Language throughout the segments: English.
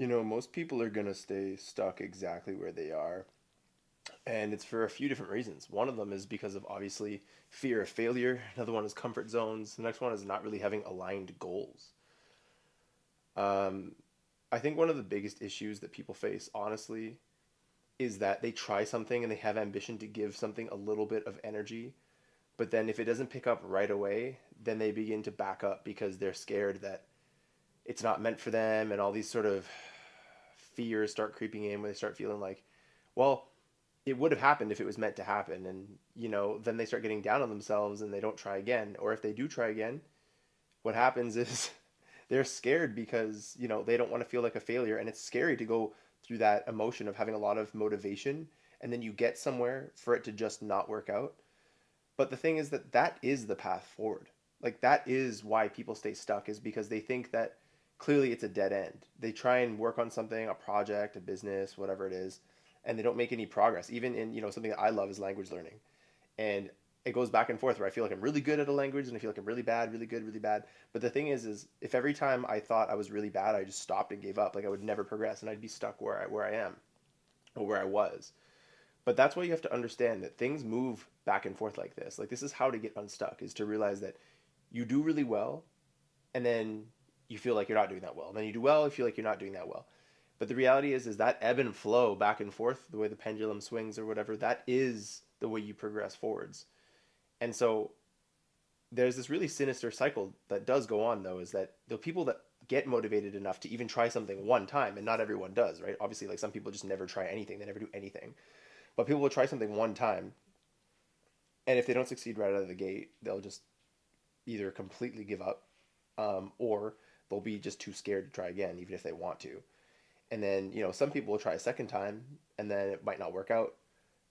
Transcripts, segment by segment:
Most people are going to stay stuck exactly where they are. And it's for a few different reasons. One of them is because of obviously fear of failure. Another one is comfort zones. The next one is not really having aligned goals. Um, I think one of the biggest issues that people face, honestly, is that they try something and they have ambition to give something a little bit of energy. But then if it doesn't pick up right away, then they begin to back up because they're scared that it's not meant for them, and all these sort of fears start creeping in when they start feeling like, well, it would have happened if it was meant to happen. And, then they start getting down on themselves and they don't try again. Or if they do try again, what happens is they're scared because, they don't want to feel like a failure. And it's scary to go through that emotion of having a lot of motivation and then you get somewhere for it to just not work out. But the thing is that that is the path forward. Like that is why people stay stuck, is because they think that clearly it's a dead end. They try and work on something, a project, a business, whatever it is, and they don't make any progress. Even in, something that I love is language learning. And it goes back and forth where I feel like I'm really good at a language and I feel like I'm really bad, really good, really bad. But the thing is if every time I thought I was really bad, I just stopped and gave up, like I would never progress and I'd be stuck where I am or where I was. But that's why you have to understand that things move back and forth like this. Like this is how to get unstuck, is to realize that you do really well and then you feel like you're not doing that well. And then you do well, you feel like you're not doing that well. But the reality is that ebb and flow back and forth, the way the pendulum swings or whatever, that is the way you progress forwards. And so there's this really sinister cycle that does go on, though, is that the people that get motivated enough to even try something one time, and not everyone does, right? Obviously, like some people just never try anything, they never do anything. But people will try something one time, and if they don't succeed right out of the gate, they'll just either completely give up, or they'll be just too scared to try again, even if they want to. And then, some people will try a second time, and then it might not work out.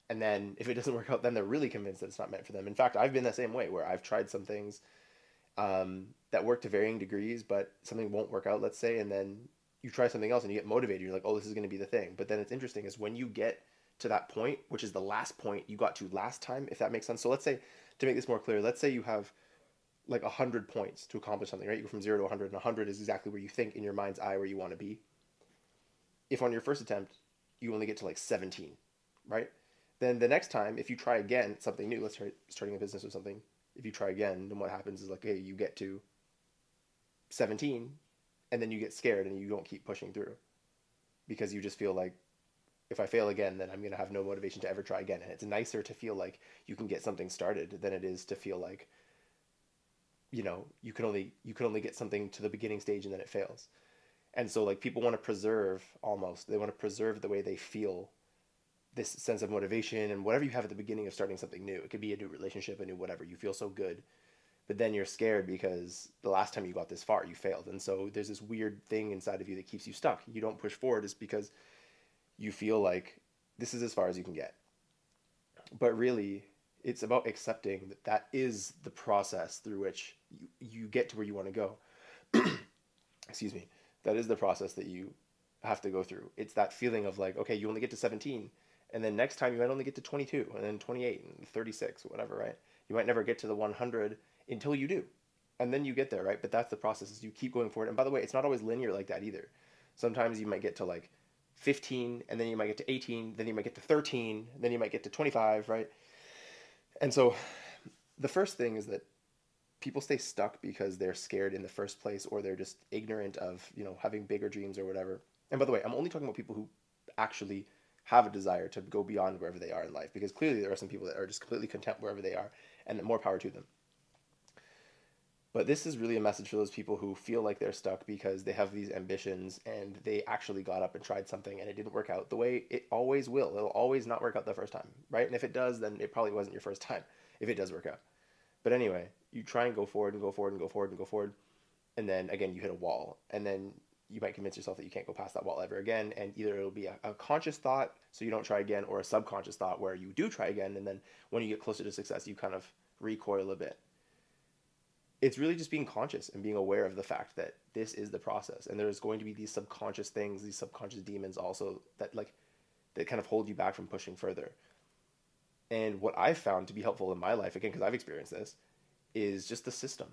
And then if it doesn't work out, then they're really convinced that it's not meant for them. In fact, I've been the same way where I've tried some things that work to varying degrees, but something won't work out, let's say, and then you try something else and you get motivated. You're like, oh, this is going to be the thing. But then it's interesting is when you get to that point, which is the last point you got to last time, if that makes sense. So let's say, to make this more clear, let's say you have like 100 points to accomplish something, right? You go from 0 to 100, and 100 is exactly where you think in your mind's eye where you want to be. If on your first attempt you only get to like 17, right? Then the next time, if you try again, something new, let's try starting a business or something. If you try again, then what happens is like, hey, you get to 17, and then you get scared and you don't keep pushing through because you just feel like, if I fail again, then I'm going to have no motivation to ever try again. And it's nicer to feel like you can get something started than it is to feel like, you can only get something to the beginning stage and then it fails. And so like people want to preserve, almost they want to preserve the way they feel, this sense of motivation and whatever you have at the beginning of starting something new. It could be a new relationship, a new whatever. You feel so good, but then you're scared because the last time you got this far, you failed. And so there's this weird thing inside of you that keeps you stuck. You don't push forward just because you feel like this is as far as you can get. But really, it's about accepting that that is the process through which you get to where you want to go. Excuse me. That is the process that you have to go through. It's that feeling of like, okay, you only get to 17, and then next time you might only get to 22, and then 28, and 36, whatever, right? You might never get to the 100 until you do. And then you get there, right? But that's the process, is you keep going forward. And by the way, it's not always linear like that either. Sometimes you might get to like 15, and then you might get to 18, then you might get to 13, then you might get to 25, right? And so the first thing is that people stay stuck because they're scared in the first place, or they're just ignorant of, having bigger dreams or whatever. And by the way, I'm only talking about people who actually have a desire to go beyond wherever they are in life, because clearly there are some people that are just completely content wherever they are, and more power to them. But this is really a message for those people who feel like they're stuck because they have these ambitions and they actually got up and tried something and it didn't work out the way it always will. It'll always not work out the first time, right? And if it does, then it probably wasn't your first time, if it does work out. But anyway, you try and go forward and go forward and go forward and go forward, and then again you hit a wall, and then you might convince yourself that you can't go past that wall ever again, and either it'll be a conscious thought so you don't try again, or a subconscious thought where you do try again, and then when you get closer to success you kind of recoil a bit. It's really just being conscious and being aware of the fact that this is the process, and there's going to be these subconscious things, these subconscious demons also, that kind of hold you back from pushing further. And what I've found to be helpful in my life, again, because I've experienced this, is just the system.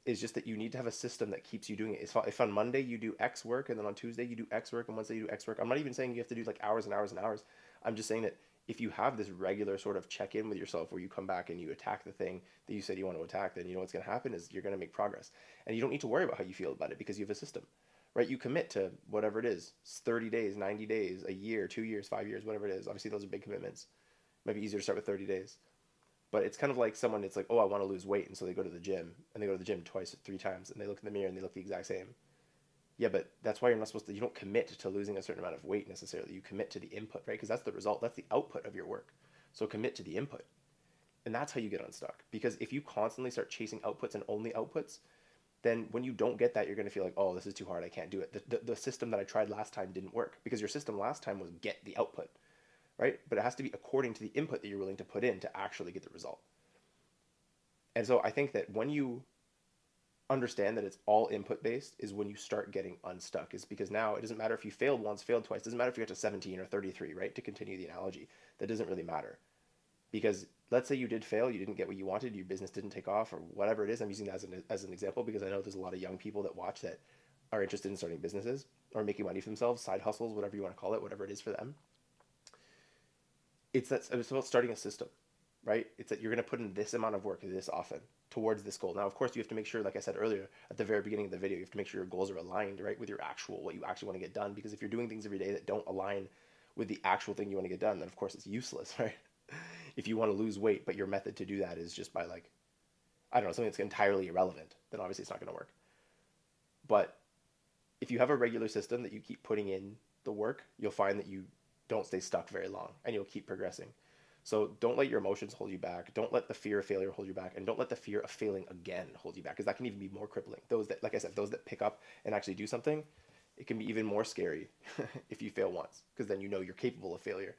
is just that you need to have a system that keeps you doing it. If on Monday you do X work, and then on Tuesday you do X work, and Wednesday you do X work. I'm not even saying you have to do like hours and hours and hours. I'm just saying that if you have this regular sort of check in with yourself where you come back and you attack the thing that you said you want to attack, then you know what's going to happen is you're going to make progress. And you don't need to worry about how you feel about it because you have a system, right? You commit to whatever it is. It's 30 days, 90 days, a year, 2 years, 5 years, whatever it is. Obviously, those are big commitments. Maybe easier to start with 30 days. But it's kind of like someone, it's like, oh, I want to lose weight. And so they go to the gym and they go to the gym twice, 3 times, and they look in the mirror and they look the exact same. Yeah, but that's why you're not supposed to, you don't commit to losing a certain amount of weight necessarily. You commit to the input, right? Because that's the result, that's the output of your work. So commit to the input. And that's how you get unstuck. Because if you constantly start chasing outputs and only outputs, then when you don't get that, you're going to feel like, oh, this is too hard. I can't do it. The system that I tried last time didn't work because your system last time was get the output, right? But it has to be according to the input that you're willing to put in to actually get the result. And so I think that when you understand that it's all input based is when you start getting unstuck, is because now it doesn't matter if you failed once, failed twice, it doesn't matter if you get to 17 or 33, right? To continue the analogy, that doesn't really matter. Because let's say you did fail, you didn't get what you wanted, your business didn't take off, or whatever it is. I'm using that as an example because I know there's a lot of young people that watch that are interested in starting businesses or making money for themselves, side hustles, whatever you want to call it, whatever it is for them. It's about starting a system, right? It's that you're going to put in this amount of work this often towards this goal. Now, of course, you have to make sure, like I said earlier at the very beginning of the video, you have to make sure your goals are aligned, right, with your actual, what you actually want to get done. Because if you're doing things every day that don't align with the actual thing you want to get done, then of course it's useless, right? If you want to lose weight, but your method to do that is just by like, I don't know, something that's entirely irrelevant, then obviously it's not going to work. But if you have a regular system that you keep putting in the work, you'll find that you don't stay stuck very long and you'll keep progressing. So don't let your emotions hold you back. Don't let the fear of failure hold you back. And don't let the fear of failing again hold you back, because that can even be more crippling. Those that, like I said, those that pick up and actually do something, it can be even more scary if you fail once, because then you know you're capable of failure.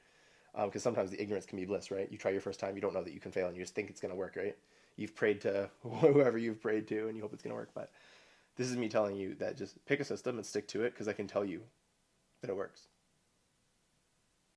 Because sometimes the ignorance can be bliss, right? You try your first time, you don't know that you can fail, and you just think it's going to work, right? You've prayed to whoever you've prayed to, and you hope it's going to work. But this is me telling you that just pick a system and stick to it, because I can tell you that it works.